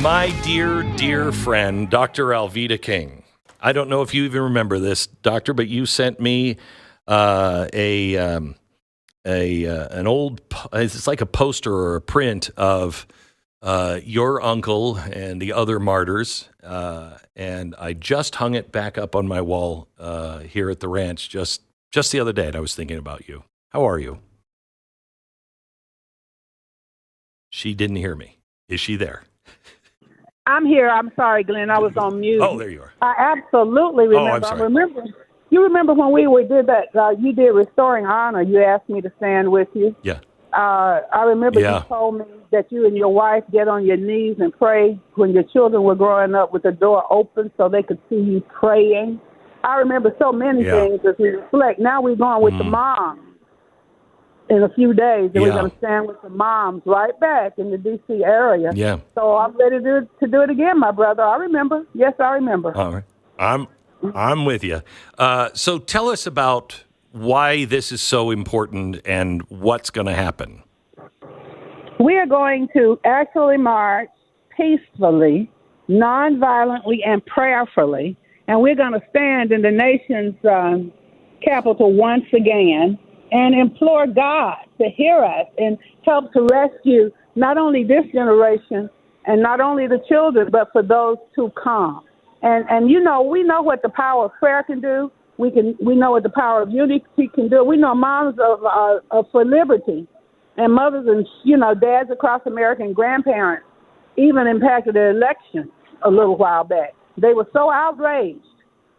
My dear, dear friend, Dr. Alveda King. I don't know if you even remember this, Doctor, but you sent me an old, it's like a poster or a print of your uncle and the other martyrs, and I just hung it back up on my wall here at the ranch just the other day, and I was thinking about you. How are you? She didn't hear me. Is she there? I'm here. I'm sorry, Glenn. I was on mute. Oh, there you are. I absolutely remember. Oh, I'm sorry. You remember when we did that? You did Restoring Honor. You asked me to stand with you. Yeah. I remember you told me that you and your wife get on your knees and pray when your children were growing up with the door open so they could see you praying. I remember so many things as we reflect. Now we're going with the moms in a few days, and we're going to stand with the moms right back in the D.C. area. Yeah. So I'm ready to do it again, my brother. I remember. Yes, I remember. All right. I'm with you. So tell us about why this is so important and what's going to happen. We are going to actually march peacefully, nonviolently, and prayerfully, and we're going to stand in the nation's capital once again and implore God to hear us and help to rescue not only this generation and not only the children, but for those to come. And you know, we know what the power of prayer can do. We know what the power of unity can do. We know moms of for liberty and mothers and, dads across America and grandparents even impacted the election a little while back. They were so outraged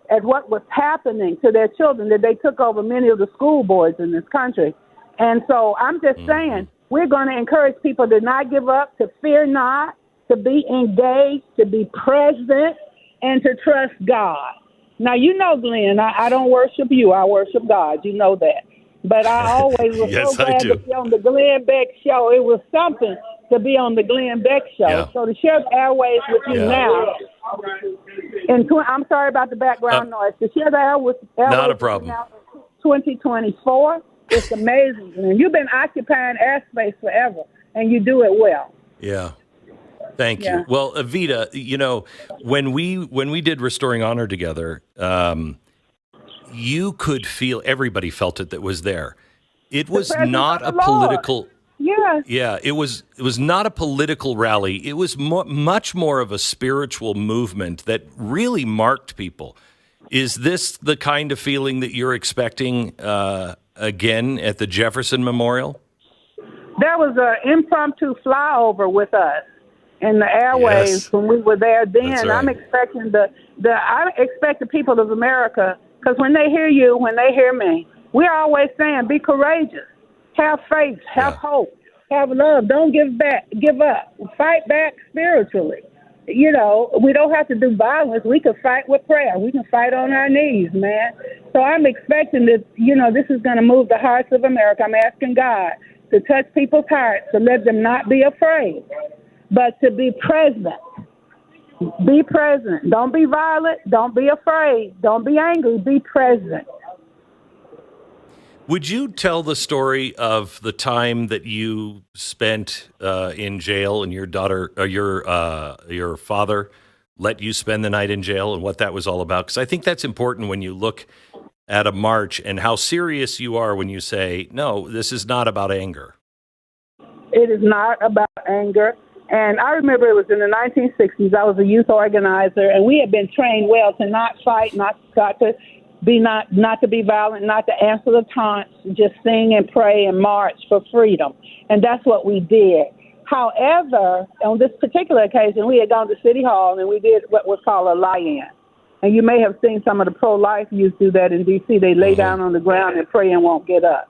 at what was happening to their children that they took over many of the school boards in this country. And so I'm just saying, we're going to encourage people to not give up, to fear not, to be engaged, to be present, and to trust God. Now, Glenn, I don't worship you. I worship God. You know that. But I always was so glad to be on the Glenn Beck show. It was something to be on the Glenn Beck show. Yeah. So to share the airways with you now. And I'm sorry about the background noise. To share the airways not a problem. Now, 2024, it's amazing. And you've been occupying airspace forever, and you do it well. Yeah. Thank you. Well, Alveda, when we did Restoring Honor together, you could feel, everybody felt it that was there. It was not a political. Yeah, it was not a political rally. It was much more of a spiritual movement that really marked people. Is this the kind of feeling that you're expecting again at the Jefferson Memorial? There was an impromptu flyover with us in the airwaves when we were there then. Right. I'm expecting I expect the people of America, because when they hear you, when they hear me, we're always saying, be courageous, have faith, have hope, have love, don't give up, fight back spiritually. We don't have to do violence. We can fight with prayer. We can fight on our knees, man. So I'm expecting that, this is going to move the hearts of America. I'm asking God to touch people's hearts, to let them not be afraid, but to be present. Be present. Don't be violent. Don't be afraid. Don't be angry. Be present. Would you tell the story of the time that you spent in jail and your daughter, your father let you spend the night in jail and what that was all about? Because I think that's important when you look at a march and how serious you are when you say, no, this is not about anger. It is not about anger. And I remember it was in the 1960s. I was a youth organizer, and we had been trained well to not fight, not to be violent, not to answer the taunts, just sing and pray and march for freedom. And that's what we did. However, on this particular occasion, we had gone to City Hall, and we did what was called a lie-in. And you may have seen some of the pro-life youth do that in D.C. They lay down on the ground and pray and won't get up.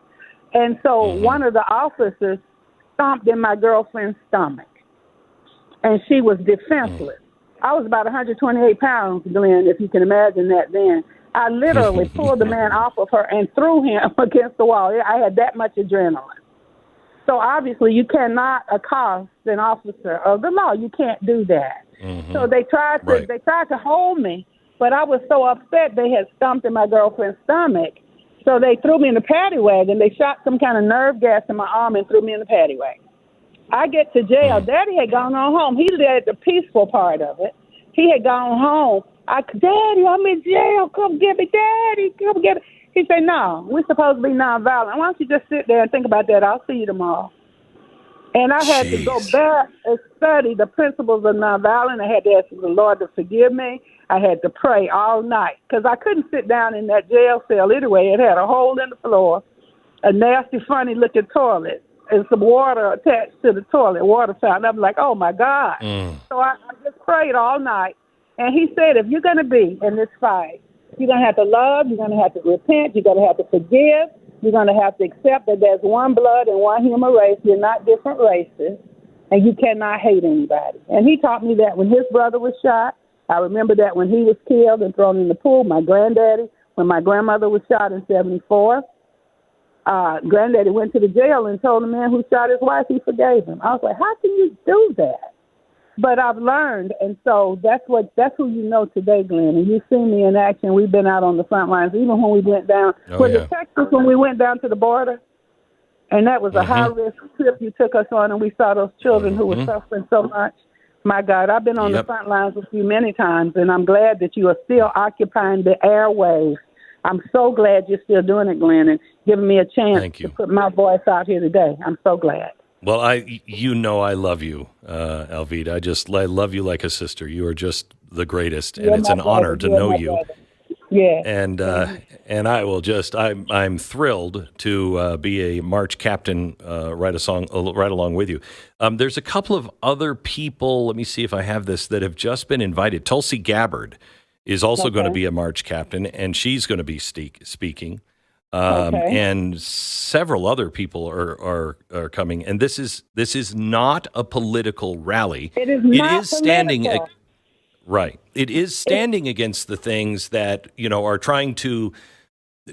And so one of the officers stomped in my girlfriend's stomach, and she was defenseless. I was about 128 pounds, Glenn, if you can imagine that then. I literally pulled the man off of her and threw him against the wall. I had that much adrenaline. So obviously you cannot accost an officer of the law. You can't do that. So they tried to hold me, but I was so upset they had stomped in my girlfriend's stomach. So they threw me in the paddy wagon. They shot some kind of nerve gas in my arm and threw me in the paddy wagon. I get to jail. Daddy had gone on home. He led the peaceful part of it. He had gone home. Daddy, I'm in jail. Come get me. Daddy, come get me. He said, no, we're supposed to be nonviolent. Why don't you just sit there and think about that? I'll see you tomorrow. And I had to go back and study the principles of nonviolence. I had to ask the Lord to forgive me. I had to pray all night because I couldn't sit down in that jail cell anyway. It had a hole in the floor, a nasty, funny-looking toilet, and some water attached to the toilet, water fountain. I'm like, oh, my God. So I just prayed all night. And he said, if you're going to be in this fight, you're going to have to love, you're going to have to repent, you're going to have to forgive, you're going to have to accept that there's one blood and one human race. You're not different races, and you cannot hate anybody. And he taught me that when his brother was shot. I remember that when he was killed and thrown in the pool. My granddaddy, when my grandmother was shot in 1974, granddaddy went to the jail and told the man who shot his wife he forgave him. I was like, how can you do that? But I've learned, and so that's who you know today, Glenn. And you've seen me in action. We've been out on the front lines, even when we went down. It Texas when we went down to the border? And that was a high-risk trip you took us on, and we saw those children who were suffering so much. My God, I've been on the front lines with you many times, and I'm glad that you are still occupying the airwaves. I'm so glad you're still doing it, Glenn, and giving me a chance to put my voice out here today. I'm so glad. Well, I love you, Alveda. I love you like a sister. You are just the greatest, and it's an honor to know you. Yeah. And I will I'm thrilled to be a March captain, right along with you. There's a couple of other people, let me see if I have this, that have just been invited. Tulsi Gabbard is also going to be a March captain, and she's going to be speaking. And several other people are coming. And this is not a political rally. It is not It is standing political. Right. It is standing against the things that, are trying to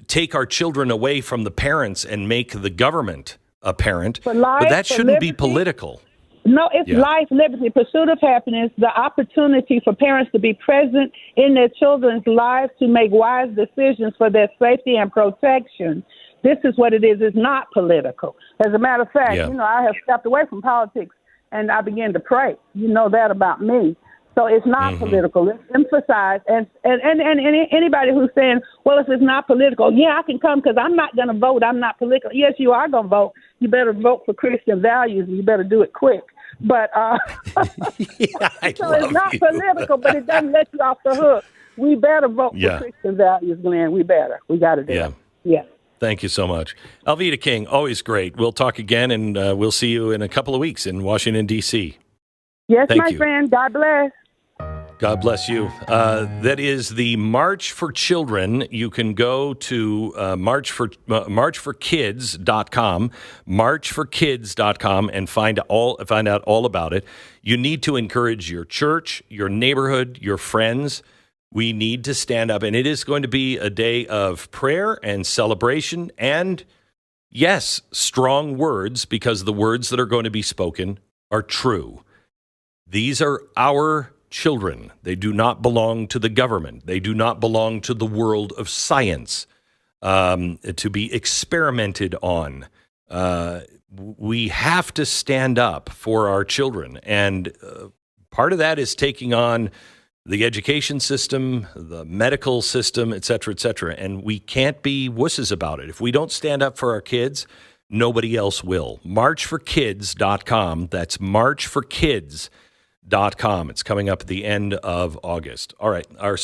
take our children away from the parents and make the government a parent. But that shouldn't be political. No, it's life, liberty, pursuit of happiness, the opportunity for parents to be present in their children's lives to make wise decisions for their safety and protection. This is what it is. It's not political. As a matter of fact, I have stepped away from politics and I began to pray. You know that about me. So it's not political. It's emphasized. And anybody who's saying, well, if it's not political, I can come because I'm not going to vote. I'm not political. Yes, you are going to vote. You better vote for Christian values, and you better do it quick. But so it's not political, but it doesn't let you off the hook. We better vote for Christian values, Glenn. We better. We got to do it. Yeah. Thank you so much. Alveda King, always great. We'll talk again, and we'll see you in a couple of weeks in Washington, D.C. Yes, Thank my you. friend. God bless. God bless you. That is the March for Children. You can go to marchforkids.com, marchforkids.com, and find out all about it. You need to encourage your church, your neighborhood, your friends. We need to stand up, and it is going to be a day of prayer and celebration and, yes, strong words, because the words that are going to be spoken are true. These are our children. They do not belong to the government. They do not belong to the world of science to be experimented on. We have to stand up for our children. And part of that is taking on the education system, the medical system, et cetera, et cetera. And we can't be wusses about it. If we don't stand up for our kids, nobody else will. Marchforkids.com. That's marchforkids.com. It's coming up at the end of August. All right. Our